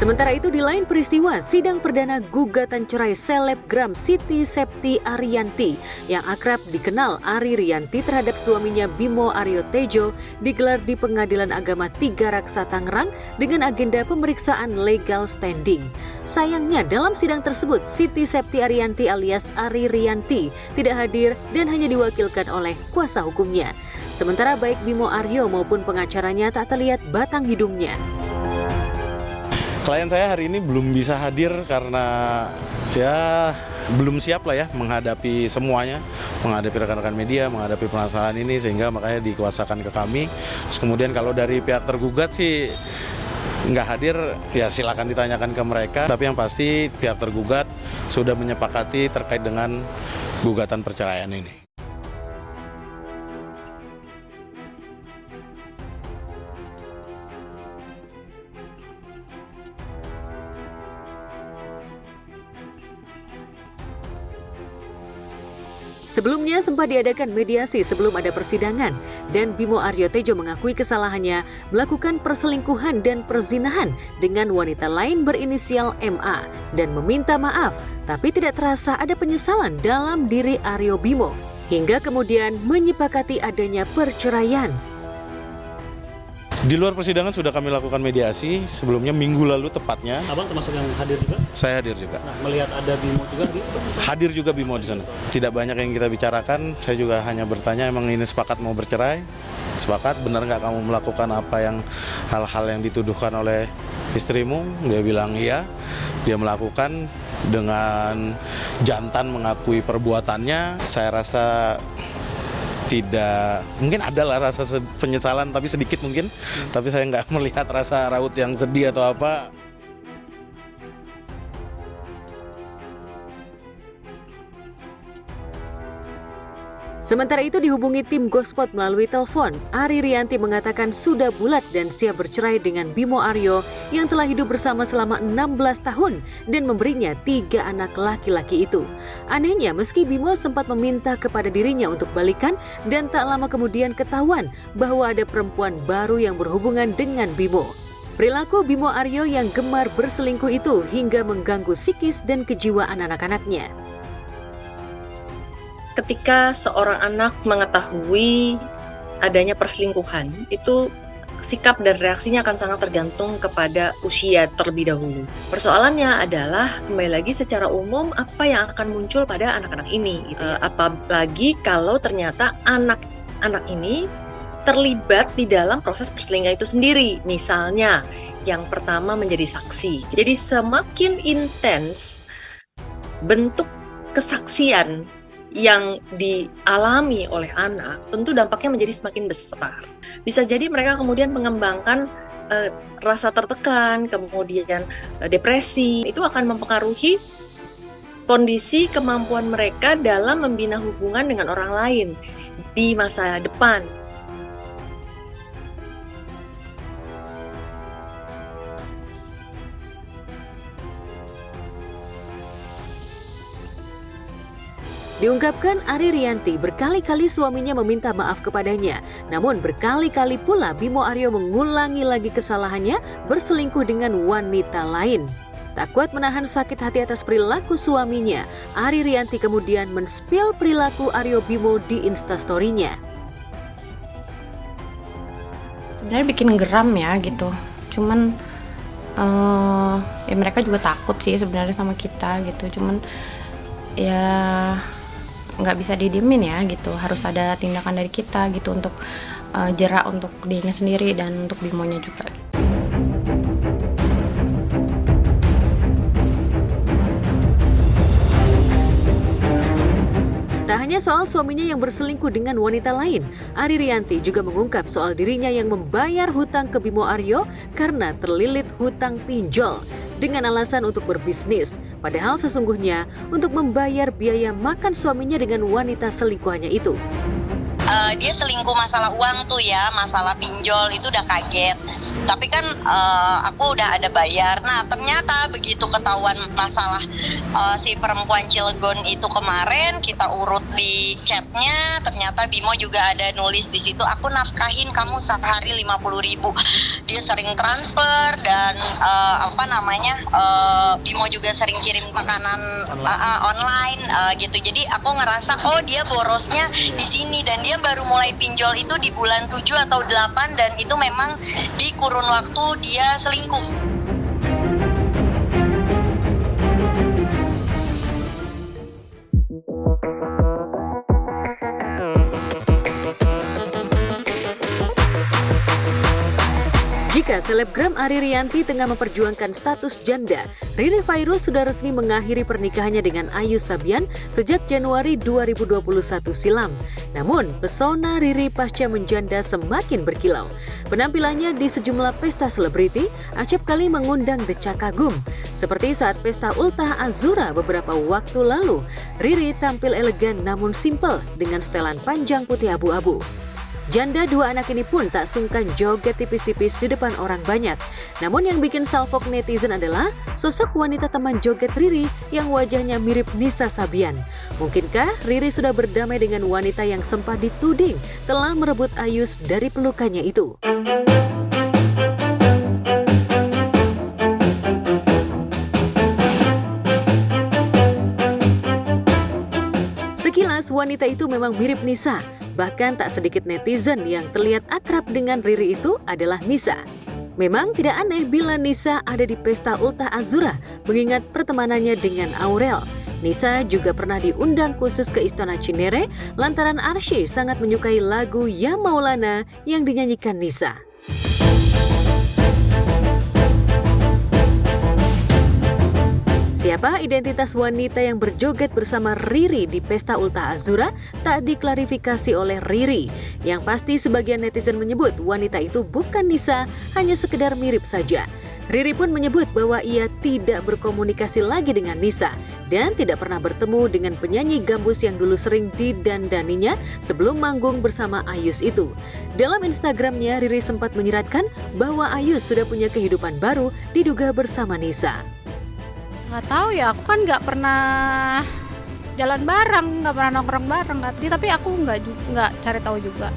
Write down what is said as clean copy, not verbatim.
Sementara itu di lain peristiwa, sidang perdana gugatan cerai selebgram Siti Septi Ariyanti yang akrab dikenal Ari Rianti terhadap suaminya Bimo Aryo Tejo digelar di Pengadilan Agama Tiga Raksa Tangerang dengan agenda pemeriksaan legal standing. Sayangnya dalam sidang tersebut Siti Septi Ariyanti alias Ari Rianti tidak hadir dan hanya diwakilkan oleh kuasa hukumnya. Sementara baik Bimo Aryo maupun pengacaranya tak terlihat batang hidungnya. Klien saya hari ini belum bisa hadir karena belum siap lah ya menghadapi semuanya, menghadapi rekan-rekan media, menghadapi permasalahan ini sehingga makanya dikuasakan ke kami. Terus kemudian kalau dari pihak tergugat sih nggak hadir ya silakan ditanyakan ke mereka. Tapi yang pasti pihak tergugat sudah menyepakati terkait dengan gugatan perceraian ini. Sebelumnya sempat diadakan mediasi sebelum ada persidangan dan Bimo Aryo Tejo mengakui kesalahannya melakukan perselingkuhan dan perzinahan dengan wanita lain berinisial MA dan meminta maaf, tapi tidak terasa ada penyesalan dalam diri Aryo Bimo hingga kemudian menyepakati adanya perceraian. Di luar persidangan sudah kami lakukan mediasi sebelumnya minggu lalu tepatnya. Abang termasuk yang hadir juga? Saya hadir juga. Nah, melihat ada Bimo juga gitu? Hadir juga Bimo di sana. Tidak banyak yang kita bicarakan, saya juga hanya bertanya emang ini sepakat mau bercerai? Sepakat, benar nggak kamu melakukan apa yang hal-hal yang dituduhkan oleh istrimu? Dia bilang iya, dia melakukan dengan jantan mengakui perbuatannya. Saya rasa tidak, mungkin adalah rasa penyesalan tapi sedikit mungkin, tapi saya nggak melihat rasa raut yang sedih atau apa. Sementara itu dihubungi tim Gospot melalui telepon, Ari Rianti mengatakan sudah bulat dan siap bercerai dengan Bimo Aryo yang telah hidup bersama selama 16 tahun dan memberinya 3 anak laki-laki itu. Anehnya meski Bimo sempat meminta kepada dirinya untuk balikan dan tak lama kemudian ketahuan bahwa ada perempuan baru yang berhubungan dengan Bimo. Perilaku Bimo Aryo yang gemar berselingkuh itu hingga mengganggu psikis dan kejiwaan anak-anaknya. Ketika seorang anak mengetahui adanya perselingkuhan, itu sikap dan reaksinya akan sangat tergantung kepada usia terlebih dahulu. Persoalannya adalah kembali lagi secara umum apa yang akan muncul pada anak-anak ini, gitu. Apalagi kalau ternyata anak-anak ini terlibat di dalam proses perselingkuhan itu sendiri. Misalnya, yang pertama menjadi saksi. Jadi semakin intens bentuk kesaksian yang dialami oleh anak, tentu dampaknya menjadi semakin besar. Bisa jadi mereka kemudian mengembangkan rasa tertekan, kemudian depresi. Itu akan mempengaruhi kondisi kemampuan mereka dalam membina hubungan dengan orang lain di masa depan. Diungkapkan Ari Rianti berkali-kali suaminya meminta maaf kepadanya. Namun berkali-kali pula Bimo Aryo mengulangi lagi kesalahannya berselingkuh dengan wanita lain. Tak kuat menahan sakit hati atas perilaku suaminya, Ari Rianti kemudian men-spill perilaku Aryo Bimo di Instastory-nya. Sebenarnya bikin geram ya gitu. Cuman ya mereka juga takut sih sebenarnya sama kita gitu. Cuman ya nggak bisa didiemin ya gitu, harus ada tindakan dari kita gitu untuk jerak untuk dirinya sendiri dan untuk Bimonya juga gitu. Tak hanya soal suaminya yang berselingkuh dengan wanita lain, Ari Rianti juga mengungkap soal dirinya yang membayar hutang ke Bimo Aryo karena terlilit hutang pinjol dengan alasan untuk berbisnis. Padahal sesungguhnya untuk membayar biaya makan suaminya dengan wanita selingkuhannya itu. Dia selingkuh masalah uang tuh ya, masalah pinjol itu udah kaget. Tapi kan aku udah ada bayar. Nah ternyata begitu ketahuan masalah si perempuan Cilegon itu kemarin, kita urut di chatnya ternyata Bimo juga ada nulis di situ, aku nafkahin kamu sehari 50.000. Dia sering transfer dan Bimo juga sering kirim makanan online gitu. Jadi aku ngerasa dia borosnya di sini, dan dia baru mulai pinjol itu di bulan 7 atau 8, dan itu memang di kurun waktu dia selingkuh. Jika selebgram Ari Rianti tengah memperjuangkan status janda, Riri Virus sudah resmi mengakhiri pernikahannya dengan Ayu Sabian sejak Januari 2021 silam. Namun, pesona Riri pasca menjanda semakin berkilau. Penampilannya di sejumlah pesta selebriti acap kali mengundang decak kagum. Seperti saat pesta Ultah Azura beberapa waktu lalu, Riri tampil elegan namun simpel dengan setelan panjang putih abu-abu. Janda dua anak ini pun tak sungkan joget tipis-tipis di depan orang banyak. Namun yang bikin salfok netizen adalah sosok wanita teman joget Riri yang wajahnya mirip Nisa Sabian. Mungkinkah Riri sudah berdamai dengan wanita yang sempat dituding telah merebut Ayus dari pelukannya itu? Sekilas wanita itu memang mirip Nisa. Bahkan tak sedikit netizen yang terlihat akrab dengan Riri itu adalah Nisa. Memang tidak aneh bila Nisa ada di pesta Ultah Azura mengingat pertemanannya dengan Aurel. Nisa juga pernah diundang khusus ke Istana Cinere lantaran Arsy sangat menyukai lagu Ya Maulana yang dinyanyikan Nisa. Siapa identitas wanita yang berjoget bersama Riri di pesta Ultah Azura tak diklarifikasi oleh Riri. Yang pasti sebagian netizen menyebut wanita itu bukan Nisa, hanya sekedar mirip saja. Riri pun menyebut bahwa ia tidak berkomunikasi lagi dengan Nisa dan tidak pernah bertemu dengan penyanyi gambus yang dulu sering didandaninya sebelum manggung bersama Ayus itu. Dalam Instagramnya, Riri sempat menyiratkan bahwa Ayus sudah punya kehidupan baru diduga bersama Nisa. Nggak tahu ya, aku kan nggak pernah jalan bareng, nggak pernah nongkrong bareng, tapi aku nggak cari tahu juga.